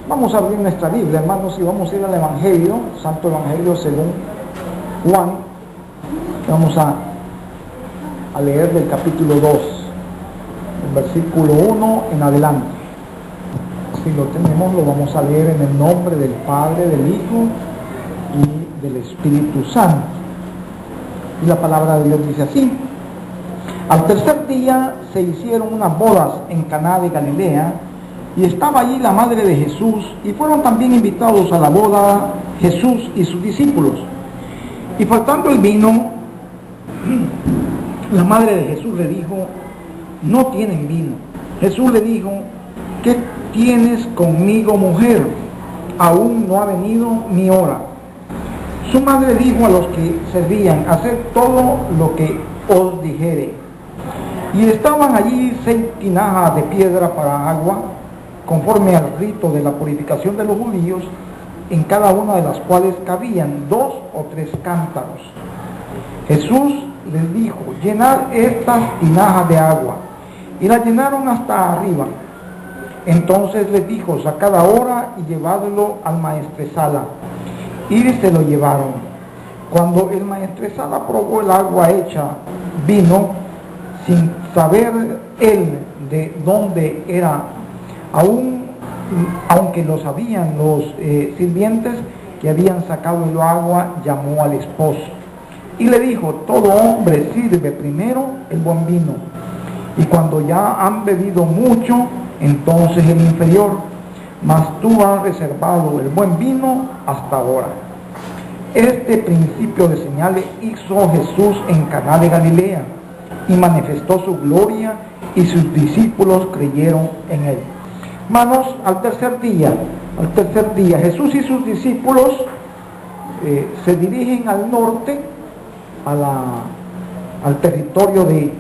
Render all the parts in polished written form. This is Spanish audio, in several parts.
Vamos a abrir nuestra Biblia, hermanos, y vamos a ir al Evangelio, Santo Evangelio según Juan. Vamos a leer del capítulo 2, el versículo 1 en adelante. Si lo tenemos, lo vamos a leer en el nombre del Padre, del Hijo y del Espíritu Santo. Y la palabra de Dios dice así: al tercer día se hicieron unas bodas en Caná de Galilea, y estaba allí la madre de Jesús, y fueron también invitados a la boda Jesús y sus discípulos. Y faltando el vino, la madre de Jesús le dijo: no tienen vino. Jesús le dijo: ¿qué tienes conmigo, mujer? Aún no ha venido mi hora. Su madre dijo a los que servían: haced todo lo que os dijere. Y estaban allí 6 tinajas de piedra para agua, conforme al rito de la purificación de los judíos, en cada una de las cuales cabían 2 o 3 cántaros. Jesús les dijo: llenad estas tinajas de agua. Y las llenaron hasta arriba. Entonces les dijo: sacad ahora y llevadlo al maestresala. Y se lo llevaron. Cuando el maestresala probó el agua hecha vino, sin saber él de dónde era, aunque lo sabían los sirvientes que habían sacado el agua, llamó al esposo y le dijo: todo hombre sirve primero el buen vino, y cuando ya han bebido mucho, entonces el inferior, mas tú has reservado el buen vino hasta ahora. Este principio de señales hizo Jesús en Caná de Galilea, y manifestó su gloria, y sus discípulos creyeron en él. Hermanos, al tercer día, Jesús y sus discípulos se dirigen al norte, al territorio de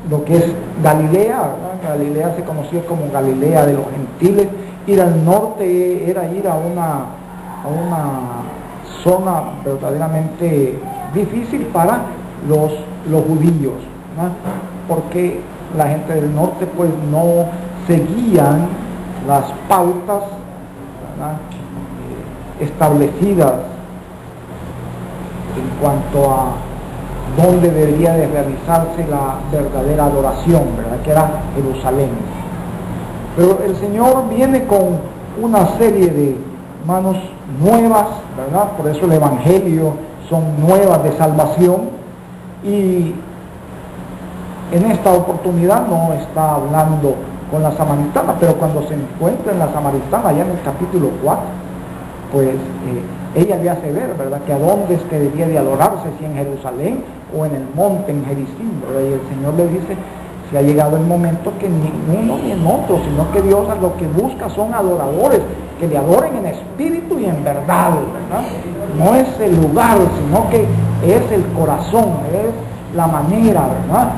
lo que es Galilea, ¿verdad? Galilea se conoció como Galilea de los gentiles. Ir al norte era ir a una zona verdaderamente difícil para los judíos, ¿verdad? Porque la gente del norte pues no seguían las pautas, ¿verdad?, establecidas en cuanto a dónde debería de realizarse la verdadera adoración, ¿verdad?, que era Jerusalén. Pero el Señor viene con una serie de manos nuevas, ¿verdad? Por eso el Evangelio son nuevas de salvación, y en esta oportunidad no está hablando con la samaritana, pero cuando se encuentra en la samaritana, ya en el capítulo 4, pues ella le hace ver, ¿verdad?, que a dónde es que debía de adorarse, si en Jerusalén o en el monte, en Gerizim, ¿verdad? Y el Señor le dice: si ha llegado el momento que ni uno ni en otro, sino que Dios a lo que busca son adoradores, que le adoren en espíritu y en verdad, ¿verdad? No es el lugar, sino que es el corazón, es la manera, ¿verdad?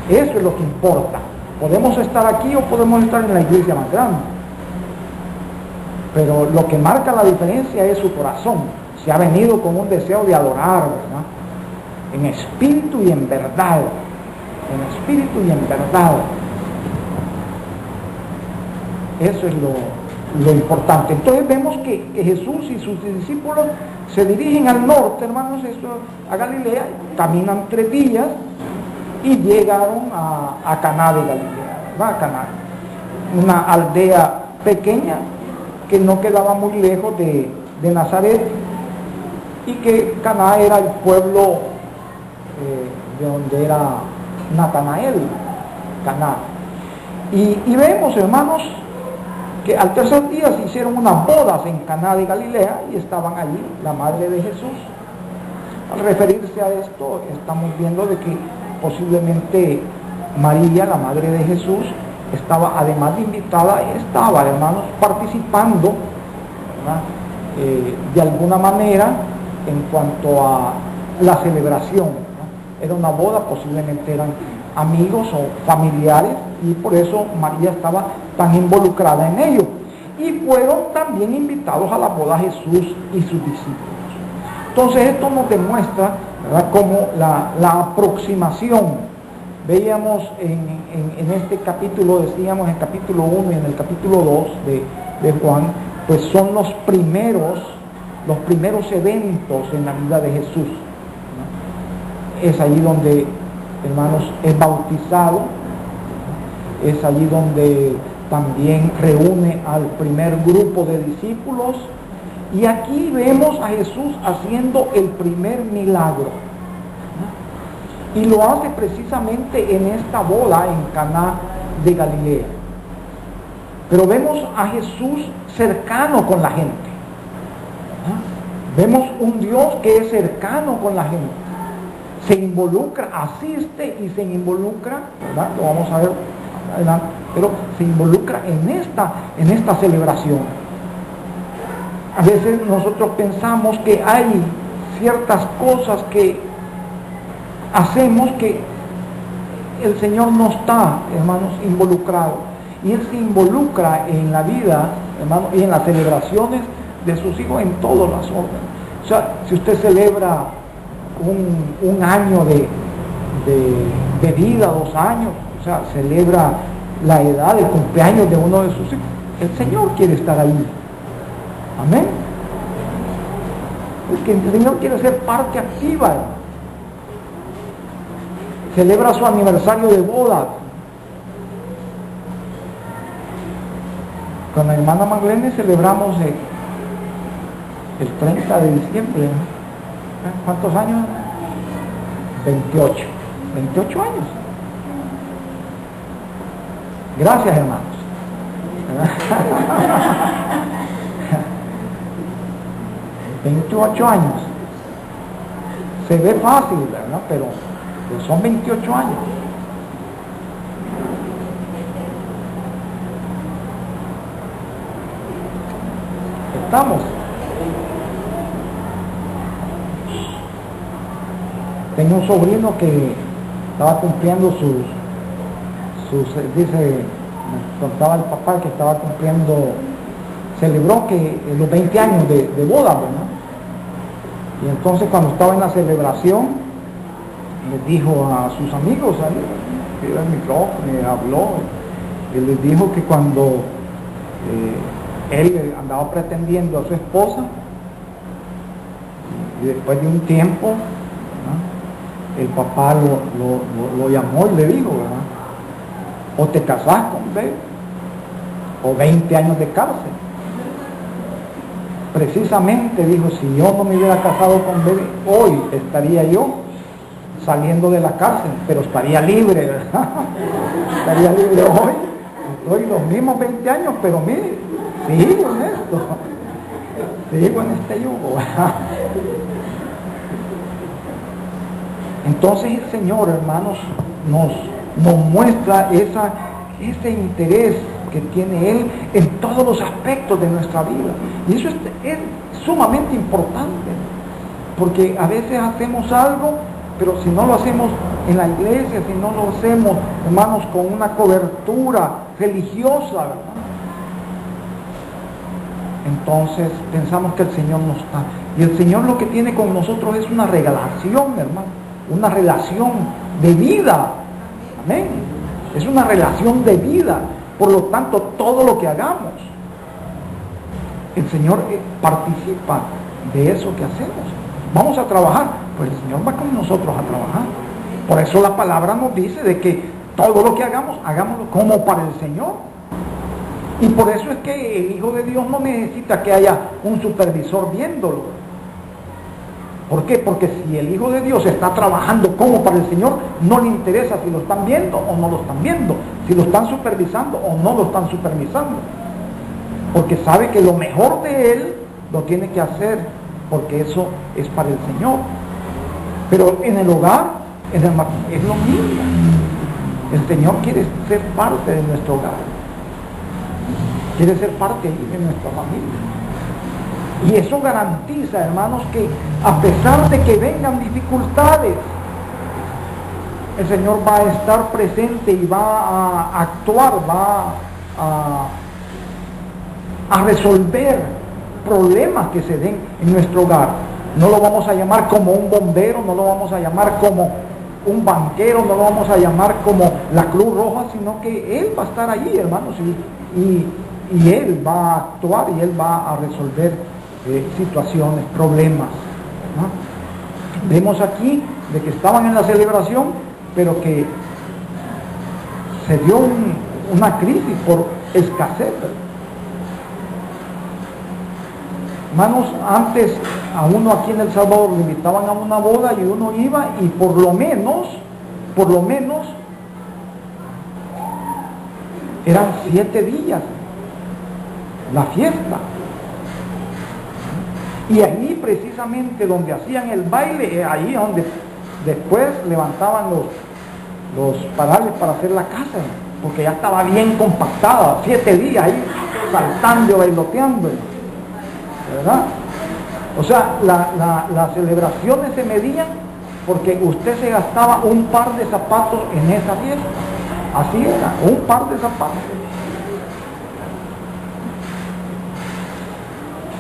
Eso es lo que importa. Podemos estar aquí o podemos estar en la iglesia más grande, pero lo que marca la diferencia es su corazón. Si ha venido con un deseo de adorar, ¿verdad?, en espíritu y en verdad, en espíritu y en verdad. Eso es lo importante. Entonces vemos que Jesús y sus discípulos se dirigen al norte, hermanos, a Galilea, caminan 3 días y llegaron a Caná de Galilea, ¿verdad? Caná, una aldea pequeña que no quedaba muy lejos de Nazaret, y que Caná era el pueblo de donde era Natanael, Caná. Y vemos, hermanos, que al tercer día se hicieron unas bodas en Caná de Galilea, y estaban allí la madre de Jesús. Al referirse a esto, estamos viendo de que posiblemente María, la madre de Jesús, estaba, además de invitada, estaba, hermanos, participando, ¿verdad?, de alguna manera en cuanto a la celebración, ¿no? Era una boda, posiblemente eran amigos o familiares, y por eso María estaba tan involucrada en ello. Y fueron también invitados a la boda Jesús y sus discípulos. Entonces esto nos demuestra, ¿verdad?, cómo la aproximación. Veíamos en este capítulo, decíamos en el capítulo 1 y en el capítulo 2 de Juan, pues son los primeros eventos en la vida de Jesús, ¿no? Es allí donde, hermanos, es bautizado, ¿no? Es allí donde también reúne al primer grupo de discípulos, y aquí vemos a Jesús haciendo el primer milagro, ¿no? Y lo hace precisamente en esta boda en Caná de Galilea. Pero vemos a Jesús cercano con la gente, ¿no? Vemos un Dios que es cercano con la gente, se involucra, asiste y se involucra, ¿verdad? Lo vamos a ver adelante, pero se involucra en esta celebración. A veces nosotros pensamos que hay ciertas cosas que hacemos que el Señor no está, hermanos, involucrado. Y Él se involucra en la vida, hermanos, y en las celebraciones de sus hijos en todas las órdenes. O sea, si usted celebra un año de vida, 2 años, o sea, celebra la edad, el cumpleaños de uno de sus hijos, el Señor quiere estar ahí. Amén. Porque el Señor quiere ser parte activa, hermano. Celebra su aniversario de boda. Con la hermana Marlene celebramos el 30 de diciembre. ¿Cuántos años? 28 años. Gracias, hermanos. 28 años. Se ve fácil, ¿verdad? Pero son 28 años. Estamos. Tengo un sobrino que estaba cumpliendo dice, me contaba el papá que estaba cumpliendo, celebró que los 20 años de boda, ¿verdad? Y entonces cuando estaba en la celebración, les dijo a sus amigos, ahí, dio el micrófono, le habló, y les dijo que cuando él andaba pretendiendo a su esposa, y después de un tiempo, ¿no?, el papá lo llamó y le dijo, ¿verdad?, o te casás con Bebe, o 20 años de cárcel. Precisamente dijo, si yo no me hubiera casado con Bebe, hoy estaría yo saliendo de la cárcel, pero estaría libre, ¿verdad? Estaría libre hoy. Estoy los mismos 20 años, pero mire, sigo en esto, sigo en este yugo, ¿verdad? Entonces el Señor, hermanos, nos muestra ese interés que tiene Él en todos los aspectos de nuestra vida. Y eso es sumamente importante, porque a veces hacemos algo, pero si no lo hacemos en la iglesia, si no lo hacemos, hermanos, con una cobertura religiosa, ¿verdad?, entonces pensamos que el Señor no está. Y el Señor lo que tiene con nosotros es una relación, hermano, una relación de vida. Amén. Es una relación de vida. Por lo tanto, todo lo que hagamos, el Señor participa de eso que hacemos. Vamos a trabajar, pues el Señor va con nosotros a trabajar. Por eso la palabra nos dice de que todo lo que hagamos, hagámoslo como para el Señor. Y por eso es que el Hijo de Dios no necesita que haya un supervisor viéndolo. ¿Por qué? Porque si el Hijo de Dios está trabajando como para el Señor, no le interesa si lo están viendo o no lo están viendo, si lo están supervisando o no lo están supervisando. Porque sabe que lo mejor de Él lo tiene que hacer, porque eso es para el Señor. Pero en el hogar, es lo mismo. El Señor quiere ser parte de nuestro hogar. Quiere ser parte de nuestra familia. Y eso garantiza, hermanos, que a pesar de que vengan dificultades, el Señor va a estar presente y va a actuar, va a resolver problemas que se den en nuestro hogar. No lo vamos a llamar como un bombero, no lo vamos a llamar como un banquero, no lo vamos a llamar como la Cruz Roja, sino que Él va a estar allí, hermanos, y y Él va a actuar y Él va a resolver situaciones, problemas, ¿no? Vemos aquí de que estaban en la celebración, pero que se dio una crisis por escasez. Hermanos, antes a uno aquí en El Salvador le invitaban a una boda y uno iba y por lo menos, eran 7 días la fiesta. Y ahí precisamente donde hacían el baile, ahí donde después levantaban los parales para hacer la casa, porque ya estaba bien compactada, 7 días ahí saltando, bailoteando, ¿verdad? O sea, las celebraciones se medían porque usted se gastaba un par de zapatos en esa fiesta. Así era, un par de zapatos.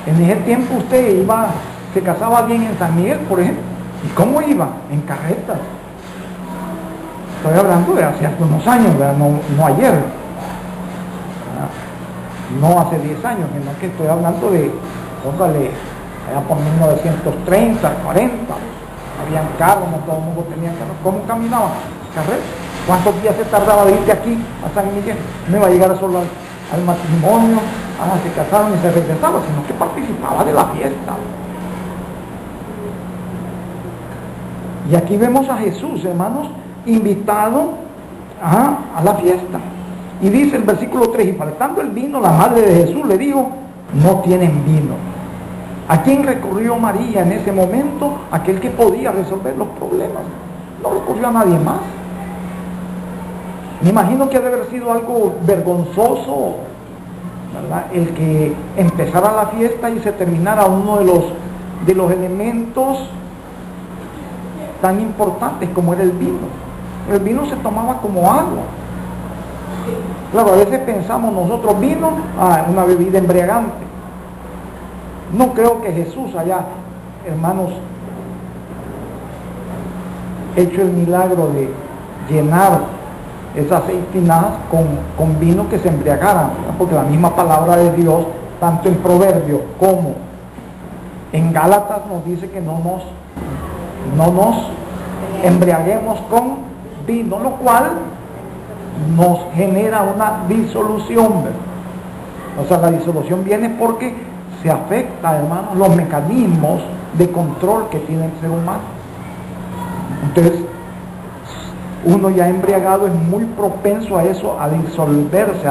En ese tiempo usted se casaba bien en San Miguel, por ejemplo. ¿Y cómo iba? En carretas. Estoy hablando de hace unos años, ¿verdad? No ayer, ¿verdad? No hace 10 años, sino que estoy hablando de, póngale, allá por 1930, 40, habían carros, no todo el mundo tenía carros. ¿Cómo caminaban? Carretas. ¿Cuántos días se tardaba de ir de aquí a San Miguel? No iba a llegar solo al matrimonio, se casaron y se regresaban, sino que participaba de la fiesta. Y aquí vemos a Jesús, hermanos, invitado a la fiesta. Y dice el versículo 3, y faltando el vino, la madre de Jesús le dijo, no tienen vino. ¿A quién recurrió María en ese momento? Aquel que podía resolver los problemas. No recurrió a nadie más. Me imagino que debe haber sido algo vergonzoso, ¿verdad? El que empezara la fiesta y se terminara uno de los elementos tan importantes como era el vino. El vino se tomaba como agua. Claro, a veces pensamos nosotros vino, una bebida embriagante. No creo que Jesús haya, hermanos, hecho el milagro de llenar esas 6 tinajas con vino que se embriagaran, ¿verdad? Porque la misma palabra de Dios, tanto en Proverbios como en Gálatas, nos dice que no nos embriaguemos con vino, lo cual nos genera una disolución, ¿verdad? O sea, la disolución viene porque se afecta, hermanos, los mecanismos de control que tiene el ser humano. Entonces, uno ya embriagado es muy propenso a eso, a disolverse,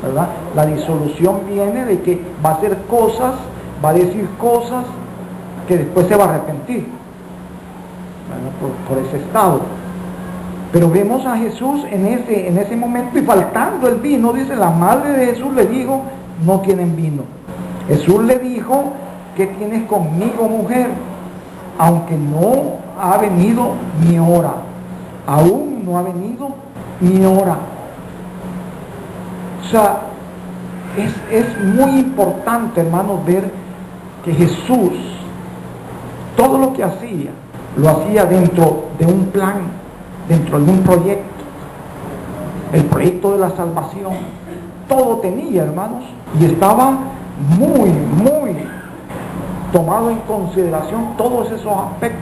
¿verdad? La disolución viene de que va a hacer cosas, va a decir cosas que después se va a arrepentir, ¿verdad? Por ese estado. Pero vemos a Jesús en ese momento, y faltando el vino, dice, la madre de Jesús le dijo, no tienen vino. Jesús le dijo, ¿qué tienes conmigo, mujer? Aunque no ha venido mi hora. Aún no ha venido mi hora. O sea, es muy importante, hermanos, ver que Jesús, todo lo que hacía, lo hacía dentro de un plan, dentro de un proyecto, el proyecto de la salvación. Todo tenía, hermanos, y estaba muy tomado en consideración todos esos aspectos.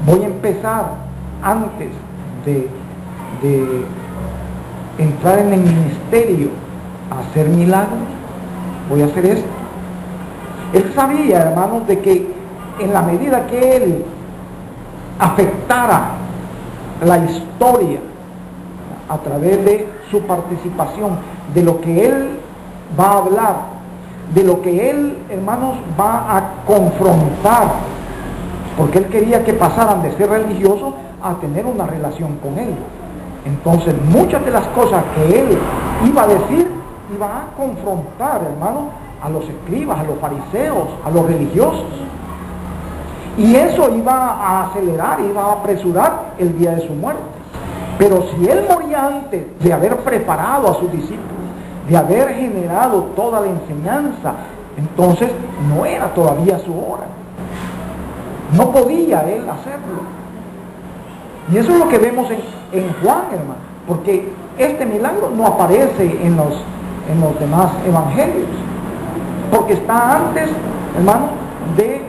Voy a empezar antes de entrar en el ministerio a hacer milagros, voy a hacer esto. Él sabía, hermanos, de que en la medida que él afectara la historia a través de su participación, de lo que él va a hablar, de lo que él, hermanos, va a confrontar, porque él quería que pasaran de ser religiosos a tener una relación con él. Entonces, muchas de las cosas que él iba a decir, iba a confrontar, hermano, a los escribas, a los fariseos, a los religiosos. Y eso iba a acelerar, iba a apresurar el día de su muerte. Pero si él moría antes de haber preparado a sus discípulos, de haber generado toda la enseñanza, entonces no era todavía su hora. No podía él hacerlo. Y eso es lo que vemos en Juan, hermano, porque este milagro no aparece en los demás evangelios, porque está antes, hermano, de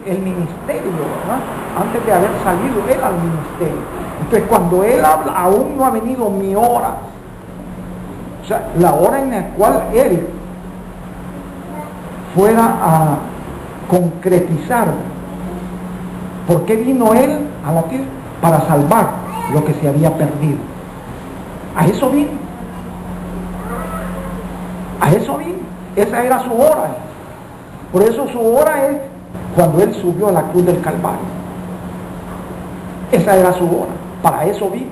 el ministerio, ¿verdad? Antes de haber salido él al ministerio. Entonces, cuando él habla, aún no ha venido mi hora, o sea, la hora en la cual él fuera a concretizar por qué vino él a la tierra, para salvar lo que se había perdido. A eso vino. A eso vino. Esa era su hora. Por eso su hora es cuando él subió a la cruz del Calvario. Esa era su hora. Para eso vino.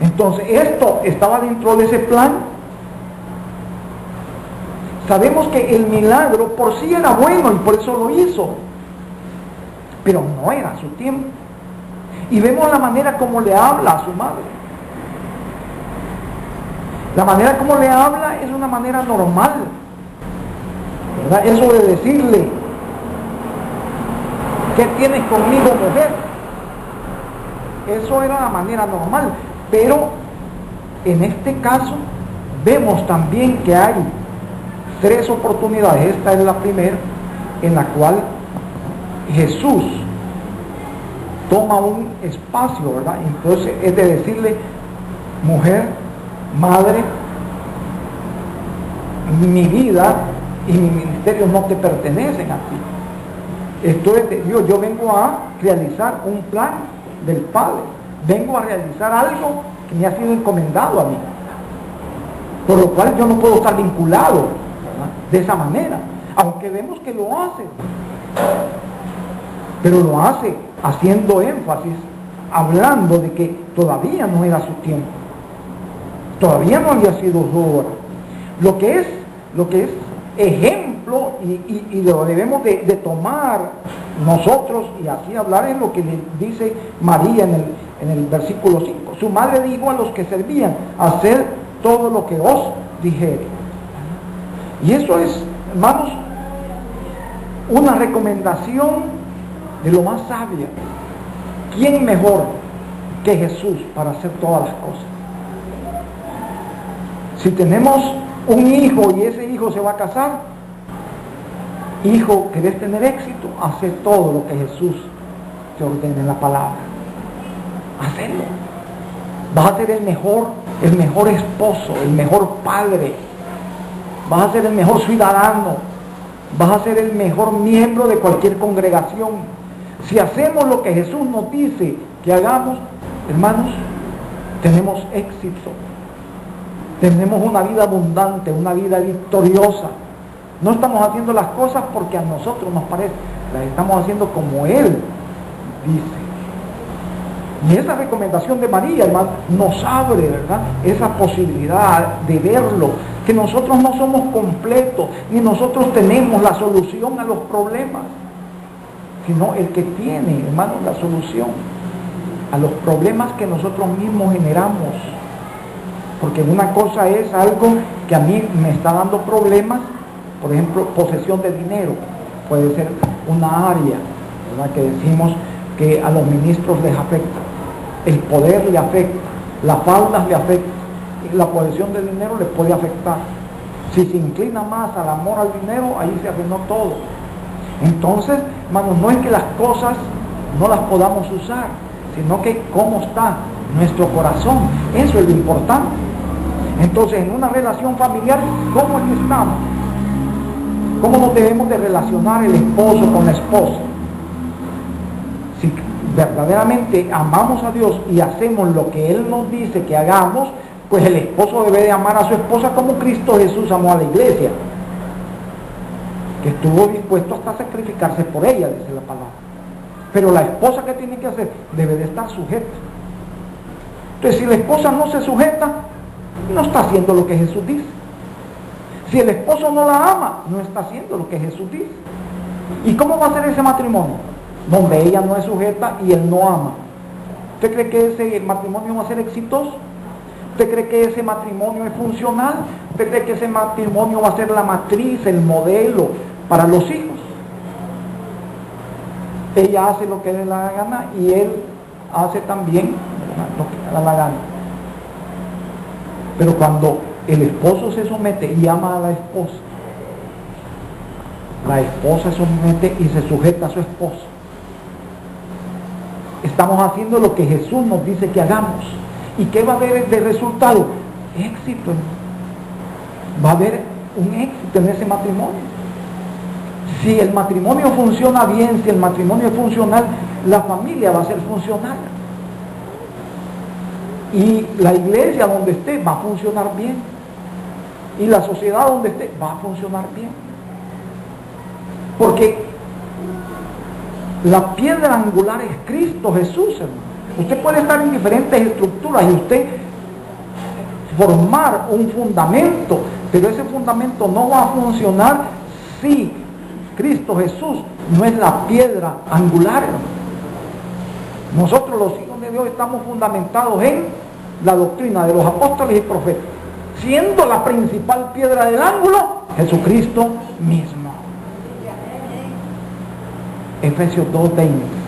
Entonces, esto estaba dentro de ese plan. Sabemos que el milagro por sí era bueno y por eso lo hizo. Pero no era su tiempo. Y vemos la manera como le habla a su madre. La manera como le habla es una manera normal, ¿verdad? Eso de decirle, ¿qué tienes conmigo, mujer? Eso era la manera normal. Pero en este caso vemos también que hay 3 oportunidades. Esta es la primera en la cual Jesús toma un espacio, ¿verdad? Entonces es de decirle, mujer, madre, mi vida y mi ministerio no te pertenecen a ti. Esto es de Dios. Yo vengo a realizar un plan del Padre. Vengo a realizar algo que me ha sido encomendado a mí. Por lo cual yo no puedo estar vinculado, ¿verdad?, de esa manera. Aunque vemos que lo hace. Pero lo hace haciendo énfasis, hablando de que todavía no era su tiempo. Todavía no había sido su hora. Lo que es ejemplo y lo debemos de tomar nosotros y así hablar es lo que le dice María en el versículo 5. Su madre dijo a los que servían, hacer todo lo que os dijere. Y eso es, hermanos, una recomendación de lo más sabia. ¿Quién mejor que Jesús para hacer todas las cosas? Si tenemos un hijo y ese hijo se va a casar, hijo, ¿querés tener éxito? Haz todo lo que Jesús te ordena en la palabra. Hacelo. Vas a ser el mejor esposo, el mejor padre. Vas a ser el mejor ciudadano. Vas a ser el mejor miembro de cualquier congregación. Si hacemos lo que Jesús nos dice que hagamos, hermanos, tenemos éxito. Tenemos una vida abundante, una vida victoriosa. No estamos haciendo las cosas porque a nosotros nos parece, las estamos haciendo como Él dice. Y esa recomendación de María, hermano, nos abre, ¿verdad?, esa posibilidad de verlo, que nosotros no somos completos, ni nosotros tenemos la solución a los problemas, sino el que tiene, hermano, la solución a los problemas que nosotros mismos generamos. Porque una cosa es algo que a mí me está dando problemas, por ejemplo, posesión de dinero, puede ser una área, ¿verdad?, que decimos que a los ministros les afecta, el poder le afecta, las faldas le afecta, y la posesión de dinero les puede afectar. Si se inclina más al amor al dinero, ahí se arruinó todo. Entonces, hermanos, no es que las cosas no las podamos usar, sino que cómo está nuestro corazón. Eso es lo importante. Entonces, en una relación familiar, ¿cómo es que estamos? ¿Cómo nos debemos de relacionar el esposo con la esposa? Si verdaderamente amamos a Dios y hacemos lo que Él nos dice que hagamos, pues el esposo debe de amar a su esposa como Cristo Jesús amó a la iglesia, que estuvo dispuesto hasta sacrificarse por ella, dice la palabra. Pero la esposa, ¿qué tiene que hacer? Debe de estar sujeta. Entonces, si la esposa no se sujeta, no está haciendo lo que Jesús dice. Si el esposo no la ama, no está haciendo lo que Jesús dice. ¿Y cómo va a ser ese matrimonio? Donde ella no es sujeta y él no ama. ¿Usted cree que ese matrimonio va a ser exitoso? ¿Usted cree que ese matrimonio es funcional? ¿Usted cree que ese matrimonio va a ser la matriz, el modelo para los hijos? Ella hace lo que le da la gana y él hace también lo que le da la gana. Pero cuando el esposo se somete y ama a la esposa. La esposa se somete y se sujeta a su esposo. Estamos haciendo lo que Jesús nos dice que hagamos. ¿Y qué va a haber de resultado? Éxito. Va a haber un éxito en ese matrimonio. Si el matrimonio funciona bien, si el matrimonio es funcional, la familia va a ser funcional. Y la iglesia donde esté va a funcionar bien. Y la sociedad donde esté va a funcionar bien. Porque la piedra angular es Cristo Jesús, hermano. Usted puede estar en diferentes estructuras y usted formar un fundamento, pero ese fundamento no va a funcionar si Cristo Jesús no es la piedra angular, hermano. Nosotros los hijos de Dios estamos fundamentados en la doctrina de los apóstoles y profetas, siendo la principal piedra del ángulo Jesucristo mismo. Efesios 2:20.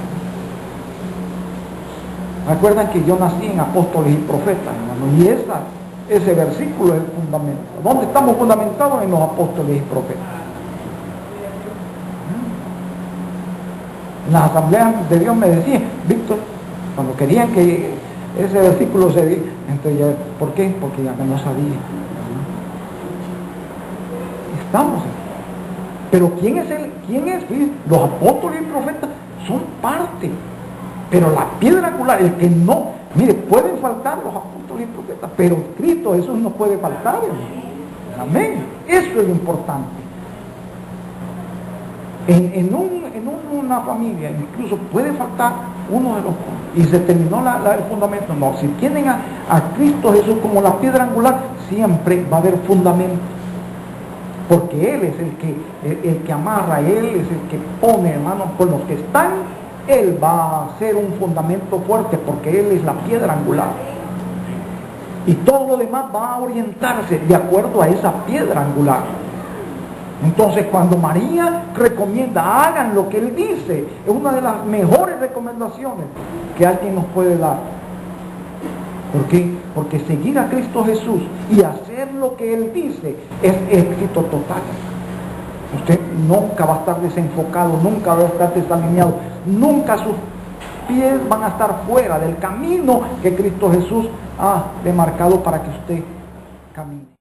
Recuerdan que yo nací en apóstoles y profetas, hermano, y ese versículo es el fundamento. ¿Dónde estamos fundamentados? En los apóstoles y profetas. En las asambleas de Dios me decían, Víctor, cuando querían que ese versículo se diga, entonces ya, ¿por qué? Porque ya no sabía. Estamos. Pero ¿quién es? Los apóstoles y profetas son parte. Pero la piedra angular, el que no, mire, pueden faltar los apóstoles y profetas, pero Cristo Jesús no puede faltar, hermano. Amén. Eso es lo importante. En una familia incluso puede faltar uno de los puntos y se terminó el fundamento. No, si tienen a Cristo Jesús como la piedra angular, siempre va a haber fundamento, porque Él es el que amarra, Él es el que pone, hermanos, con los que están. Él va a ser un fundamento fuerte porque Él es la piedra angular, y todo lo demás va a orientarse de acuerdo a esa piedra angular. Entonces, cuando María recomienda, hagan lo que Él dice, es una de las mejores recomendaciones que alguien nos puede dar. ¿Por qué? Porque seguir a Cristo Jesús y hacer lo que Él dice es éxito total. Usted nunca va a estar desenfocado, nunca va a estar desalineado, nunca sus pies van a estar fuera del camino que Cristo Jesús ha demarcado para que usted camine.